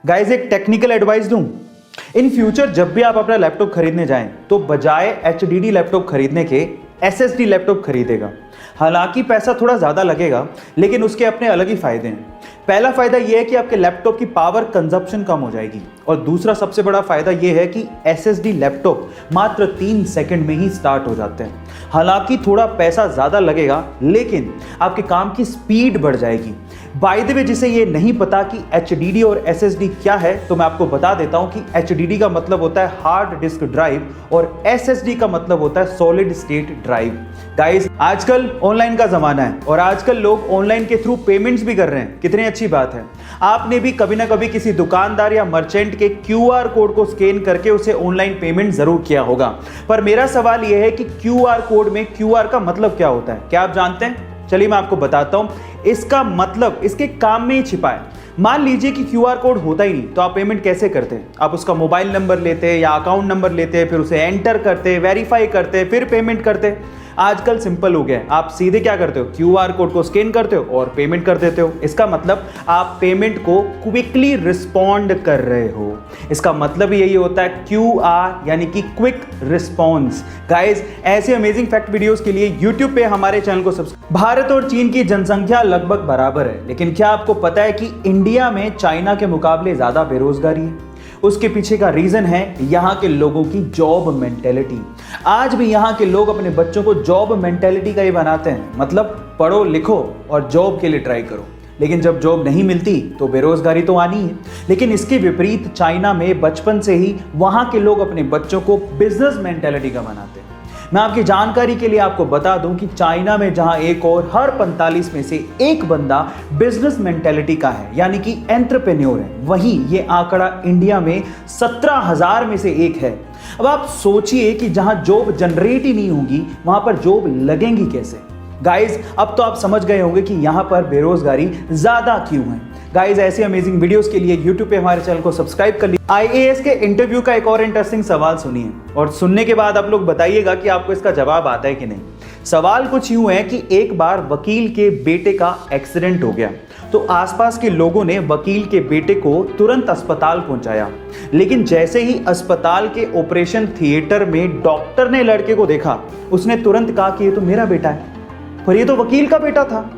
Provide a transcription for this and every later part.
Guys एक technical advice दूं। In future जब भी आप अपना लैपटॉप खरीदने जाएं तो बजाय एचडीडी लैपटॉप खरीदने के एसएसडी लैपटॉप खरीदेगा। हालांकि पैसा थोड़ा ज़्यादा लगेगा लेकिन उसके अपने अलग ही फायदे हैं। पहला फायदा यह है कि आपके लैपटॉप की पावर कंजप्शन कम हो जाएगी और दूसरा सबसे बड़ा फायदा यह है कि एसएसडी लैपटॉप मात्र 3 सेकंड में ही स्टार्ट हो जाते हैं। हालांकि थोड़ा पैसा ज़्यादा लगेगा लेकिन आपके काम की स्पीड बढ़ जाएगी। बाय द वे, जिसे ये नहीं पता कि एचडीडी और एसएसडी क्या है तो मैं आपको बता देता हूं कि एचडीडी का मतलब होता है हार्ड डिस्क ड्राइव और एसएसडी का मतलब होता है सॉलिड स्टेट ड्राइव। गाइस आजकल ऑनलाइन का जमाना है और आजकल लोग ऑनलाइन के थ्रू पेमेंट्स भी कर रहे हैं। कितनी अच्छी बात है। आपने भी कभी ना कभी किसी दुकानदार या मर्चेंट के क्यूआर कोड को स्कैन करके उसे ऑनलाइन पेमेंट जरूर किया होगा। पर मेरा सवाल यह है कि क्यूआर कोड में क्यूआर का मतलब क्या होता है? क्या आप जानते हैं? चलिए मैं आपको बताता हूं। इसका मतलब इसके काम में ही छिपा है। मान लीजिए कि क्यूआर कोड होता ही नहीं तो आप पेमेंट कैसे करते हैं? आप उसका मोबाइल नंबर लेते या अकाउंट नंबर लेते, फिर उसे एंटर करते, वेरीफाई करते, फिर पेमेंट करते। आजकल सिंपल हो गया है। आप सीधे क्या करते हो? क्यूआर कोड को स्कैन करते हो और पेमेंट कर देते हो। इसका मतलब आप पेमेंट को क्विकली रिस्पॉन्ड कर रहे हो। इसका मतलब यही होता है क्यूआर यानी कि क्विक रिस्पॉन्स। गाइस ऐसे अमेजिंग फैक्ट वीडियोस के लिए YouTube पे हमारे चैनल को सब्सक्राइब। भारत और चीन की जनसंख्या लगभग बराबर है, लेकिन क्या आपको पता है कि इंडिया में चाइना के मुकाबले ज्यादा बेरोजगारी है? उसके पीछे का रीजन है यहाँ के लोगों की जॉब मेंटेलिटी। आज भी यहाँ के लोग अपने बच्चों को जॉब मेंटेलिटी का ही बनाते हैं, मतलब पढ़ो लिखो और जॉब के लिए ट्राई करो। लेकिन जब जॉब नहीं मिलती तो बेरोजगारी तो आनी है। लेकिन इसके विपरीत चाइना में बचपन से ही वहाँ के लोग अपने बच्चों को बिजनेस मेंटेलिटी का बनाते हैं। मैं आपकी जानकारी के लिए आपको बता दूं कि चाइना में जहां एक और हर 45 में से एक बंदा बिजनेस मेंटेलिटी का है यानी कि एंटरप्रेन्योर है, वहीं ये आंकड़ा इंडिया में 17,000 में से एक है। अब आप सोचिए कि जहां जॉब जनरेट ही नहीं होगी वहां पर जॉब लगेंगी कैसे? गाइज अब तो आप समझ गए होंगे कि यहां पर बेरोजगारी ज्यादा क्यों है। गाइज ऐसे अमेजिंग वीडियोस के लिए YouTube पे हमारे चैनल को सब्सक्राइब कर लीजिए। आईएएस के इंटरव्यू का एक और इंटरेस्टिंग सवाल सुनिए और सुनने के बाद आप लोग बताइएगा कि आपको इसका जवाब आता है कि नहीं। सवाल कुछ यूं है कि एक बार वकील के बेटे का एक्सीडेंट हो गया तो आसपास के लोगों ने वकील के बेटे को तुरंत अस्पताल पहुंचाया, लेकिन जैसे ही अस्पताल के ऑपरेशन थिएटर में डॉक्टर ने लड़के को देखा उसने तुरंत कहा कि ये तो मेरा बेटा है, पर ये तो वकील का बेटा था।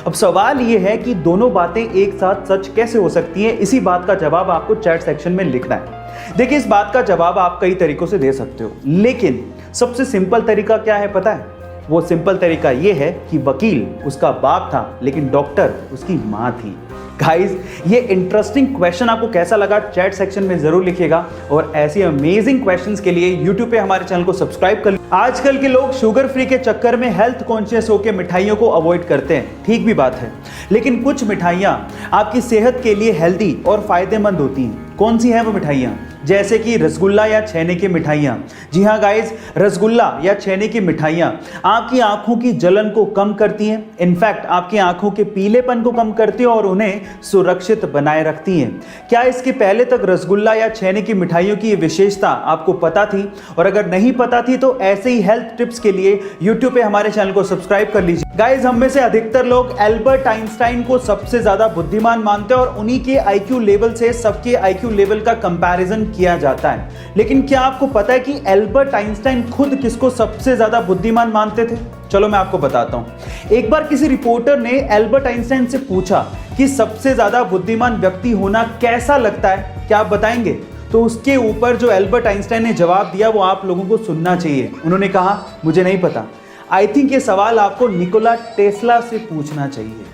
अब सवाल यह है कि दोनों बातें एक साथ सच कैसे हो सकती हैं? इसी बात का जवाब आपको चैट सेक्शन में लिखना है। देखिए इस बात का जवाब आप कई तरीकों से दे सकते हो, लेकिन सबसे सिंपल तरीका क्या है पता है? वो सिंपल तरीका यह है कि वकील उसका बाप था लेकिन डॉक्टर उसकी मां थी। गाइस ये इंटरेस्टिंग क्वेश्चन आपको कैसा लगा चैट सेक्शन में जरूर लिखिएगा और ऐसी अमेजिंग क्वेश्चंस के लिए YouTube पे हमारे चैनल को सब्सक्राइब कर लीजिए। आजकल के लोग शुगर फ्री के चक्कर में हेल्थ कॉन्शियस होकर मिठाइयों को अवॉइड करते हैं, ठीक भी बात है, लेकिन कुछ मिठाइयाँ आपकी सेहत के लिए हेल्दी और फायदेमंद होती हैं। कौन सी है वो मिठाइयाँ? जैसे कि रसगुल्ला या छेने की मिठाइयाँ। जी हाँ गाइस, रसगुल्ला या छेने की मिठाइयाँ आपकी आंखों की जलन को कम करती हैं, इनफैक्ट आपकी आंखों के पीलेपन को कम करती हैं और उन्हें सुरक्षित बनाए रखती हैं। क्या इसके पहले तक रसगुल्ला या छेने की मिठाइयों की ये विशेषता आपको पता थी? और अगर नहीं पता थी तो ऐसे ही हेल्थ टिप्स के लिए YouTube पे हमारे चैनल को सब्सक्राइब कर लीजिए। गाइस हम में से अधिकतर लोग एल्बर्ट आइंस्टाइन को सबसे ज्यादा बुद्धिमान मानते हैं और उन्हीं के IQ लेवल से सबके IQ लेवल का कंपैरिजन किया जाता है। लेकिन क्या आपको पता है कि एल्बर्ट आइंस्टाइन खुद किसको सबसे ज्यादा बुद्धिमान मानते थे? चलो मैं आपको बताता हूं। एक बार किसी रिपोर्टर ने एल्बर्ट आइंस्टाइन से पूछा कि सबसे ज्यादा बुद्धिमान व्यक्ति होना कैसा लगता है, क्या आप बताएंगे? तो उसके ऊपर जो एल्बर्ट आइंस्टाइन ने जवाब दिया वो आप लोगों को सुनना चाहिए। उन्होंने कहा मुझे नहीं पता, आई थिंक ये सवाल आपको निकोला टेस्ला से पूछना चाहिए।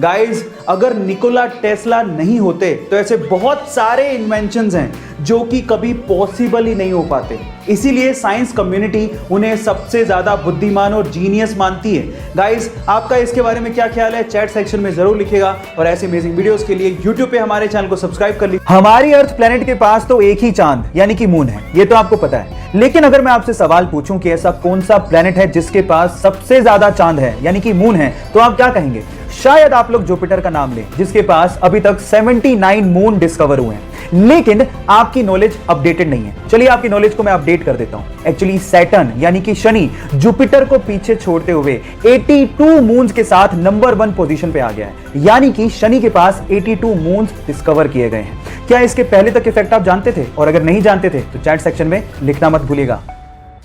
गाइज अगर निकोला टेस्ला नहीं होते तो ऐसे बहुत सारे इन्वेंशंस हैं जो कि कभी पॉसिबल ही नहीं हो पाते। इसीलिए साइंस कम्युनिटी उन्हें सबसे ज्यादा बुद्धिमान और जीनियस मानती है। गाइज आपका इसके बारे में क्या ख्याल है? चैट सेक्शन में जरूर लिखिएगा और ऐसे अमेजिंग वीडियोस के लिए YouTube पे हमारे चैनल को सब्सक्राइब कर लीजिए। हमारी अर्थ प्लेनेट के पास तो एक ही चांद यानी कि मून है, ये तो आपको पता है, लेकिन अगर मैं आपसे सवाल पूछूं कि ऐसा कौन सा प्लेनेट है जिसके पास सबसे ज्यादा चांद है यानी कि मून है, तो आप क्या कहेंगे? शायद आप लोग जुपिटर का नाम लें जिसके पास अभी तक 79 मून डिस्कवर हुए हैं, लेकिन आपकी नॉलेज अपडेटेड नहीं है। चलिए आपकी नॉलेज को मैं अपडेट कर देता हूं। एक्चुअली सैटर्न यानी कि शनि जुपिटर को पीछे छोड़ते हुए 82 मून्स के साथ नंबर 1 पोजीशन पे आ गया है, यानी कि शनि के पास 82 मून्स डिस्कवर किए गए हैं। क्या इसके पहले तक इफेक्ट आप जानते थे? और अगर नहीं जानते थे तो चैट सेक्शन में लिखना मत भूलिएगा।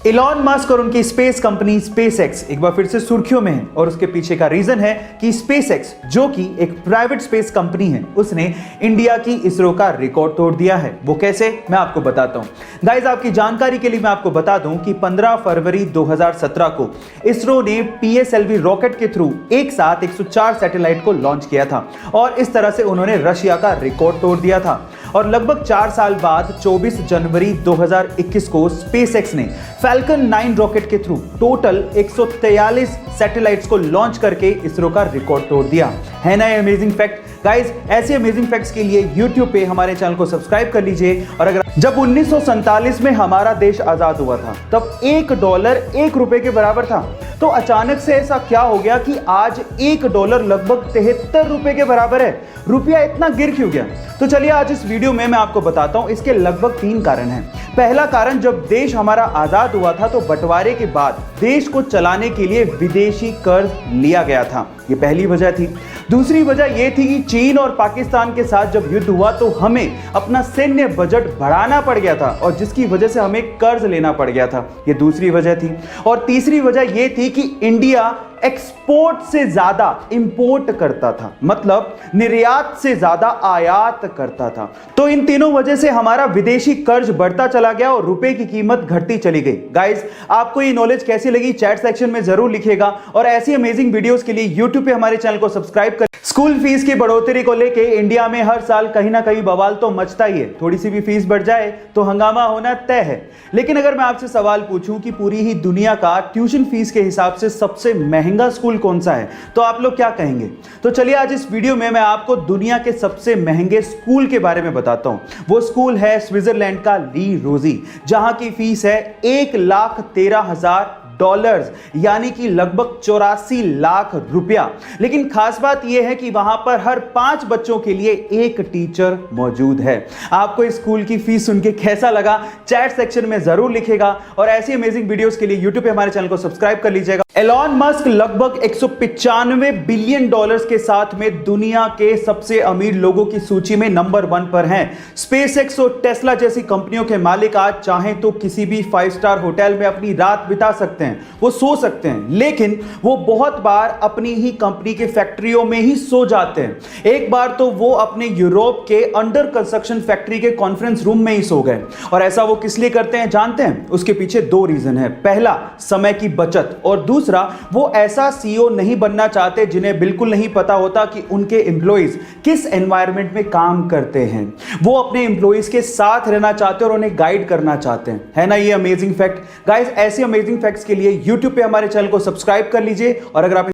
इलॉन मस्क और उनकी स्पेस कंपनी स्पेसएक्स एक बार फिर से सुर्खियों में है और उसके पीछे का रीजन है कि स्पेसएक्स, जो कि एक प्राइवेट स्पेस कंपनी है, उसने इंडिया की इसरो का रिकॉर्ड तोड़ दिया है। वो कैसे, मैं आपको बताता हूं। गाइस, आपकी जानकारी के लिए मैं आपको बता दूं कि 15 फरवरी 2017 को इसरो ने पीएसएलवी रॉकेट के थ्रू एक साथ 104 सैटेलाइट को लॉन्च किया था और इस तरह से उन्होंने रशिया का रिकॉर्ड तोड़ दिया था। और लगभग 4 साल बाद 24 जनवरी 2021 को स्पेसएक्स ने फैल्कन 9 रॉकेट के थ्रू टोटल 143 सैटेलाइट्स को लॉन्च करके इसरो का रिकॉर्ड तोड़ दिया। है ना ये अमेजिंग फैक्ट? गाइस, ऐसे अमेजिंग फैक्ट्स के लिए YouTube पे हमारे चैनल को सब्सक्राइब कर लीजिए। और अगर जब 1947 में हमारा देश आजाद हुआ था तब $1 1 रुपए के बराबर था, तो अचानक से ऐसा क्या हो गया कि आज $1 लगभग 73 रुपए के बराबर है। रुपया इतना गिर क्यों गया? तो चलिए आज इस वीडियो में मैं आपको बताता हूं। इसके लगभग 3 कारण हैं। पहला कारण, जब देश हमारा आजाद हुआ था तो बंटवारे के बाद देश को चलाने के लिए विदेशी कर्ज लिया गया था। ये पहली वजह थी। दूसरी वजह यह थी कि चीन और पाकिस्तान के साथ जब युद्ध हुआ तो हमें अपना सैन्य बजट बढ़ाना पड़ गया था और जिसकी वजह से हमें कर्ज लेना पड़ गया था। ये दूसरी वजह थी। और तीसरी वजह यह थी कि इंडिया एक्सपोर्ट से ज्यादा इंपोर्ट करता था, मतलब निर्यात से ज्यादा आयात करता था। तो इन तीनों वजह से हमारा विदेशी कर्ज बढ़ता चला गया और रुपए की कीमत घटती चली गई। गाइस, आपको ये नॉलेज कैसी लगी चैट सेक्शन में जरूर लिखिएगा और ऐसी अमेजिंग वीडियोस के लिए YouTube पे हमारे चैनल को सब्सक्राइब करें। स्कूल फीस की बढ़ोतरी को लेके इंडिया में हर साल कहीं ना कहीं बवाल तो मचता ही है। थोड़ी सी भी फीस बढ़ जाए तो हंगामा होना तय है। लेकिन अगर मैं आपसे सवाल पूछूं कि पूरी ही दुनिया का ट्यूशन फीस के हिसाब से सबसे महंगा स्कूल कौन सा है, तो आप लोग क्या कहेंगे? तो चलिए आज इस वीडियो में मैं आपको दुनिया के सबसे महंगे स्कूल के बारे में बताता हूं। वो स्कूल है स्विट्जरलैंड का ली रोजी, जहां की फीस है $1,13,000, यानी कि लगभग 84 लाख रुपया। लेकिन खास बात यह है कि वहां पर हर 5 बच्चों के लिए एक टीचर मौजूद है। आपको इस स्कूल की फीस सुन के कैसा लगा चैट सेक्शन में जरूर लिखेगा और ऐसी अमेजिंग वीडियोस के लिए YouTube पे हमारे चैनल को सब्सक्राइब कर लीजिएगा। एलॉन मस्क लगभग $195 बिलियन के साथ में दुनिया के सबसे अमीर लोगों की सूची में नंबर 1 पर हैं। स्पेसएक्स और टेस्ला जैसी कंपनियों के मालिक आज चाहें तो किसी भी 5 स्टार होटल में अपनी रात बिता सकते हैं, वो सो सकते हैं, लेकिन वो बहुत बार अपनी ही कंपनी के फैक्ट्रियों में ही सो जाते हैं। एक बार तो वो अपने यूरोप के अंडर कंस्ट्रक्शन फैक्ट्री के कॉन्फ्रेंस रूम में ही सो गए। और ऐसा वो किस लिए करते हैं जानते हैं? उसके पीछे 2 रीजन है। पहला, समय की बचत, और दूसरा, वो ऐसा सीईओ नहीं बनना चाहते जिन्हें बिल्कुल नहीं पता होता कि उनके एम्प्लॉइज किस एनवायरनमेंट में काम करते हैं। वो अपने एम्प्लॉइज के साथ रहना चाहते हैं और उन्हें गाइड करना चाहते हैं। है ना ये अमेजिंग फैक्ट? गाइस, ऐसे अमेजिंग फैक्ट्स के लिए YouTube पे हमारे चैनल को सब्सक्राइब कर लीजिए और अगर आप